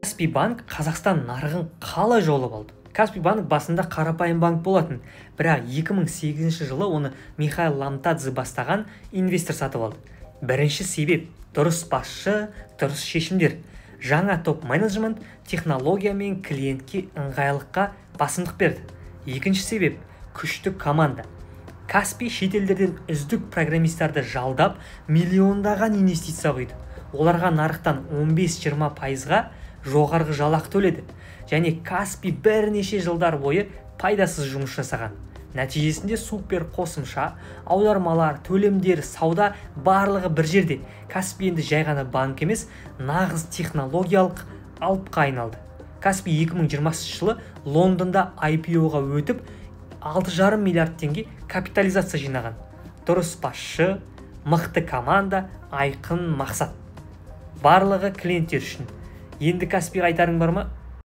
Каспий банк Қазақстан нарығын қалай жаулап алды? Каспий банк басында қарапайым банк болатын, бірақ 2008 жылы оны Михаил Ламтадзе бастаған инвестор сатып алды. Бірінші себеп – дұрыс басшы, дұрыс шешімдер. Жаңа топ-менеджмент технология мен клиентке ыңғайлыққа басымдық берді. Екінші себеп – күшті команда. Каспий шетелдерден үздік программистерді жалдап, миллиондаған инвестиция құйды. Оларға нарықтан 15-20%-ға жоғарғы жалақы төледі. Және Каспий бірнеше жылдар бойы пайдасыз жұмыс жасаған. Нәтижесінде супер қосымша, аудармалар, төлемдер, сауда барлығы бір жерде. Каспий енді жай ғана банк емес, нағыз технологиялық алыпқа айналды. Каспий 2020 жылы Лондонда IPO-ға өтіп, 6,5 миллиард теңге капитализация жинаған. Дұрыс басшы, мықты команда, айқын мақсат. Барлығы клиенттер үшін. Енді Каспийға айтарың бар ма?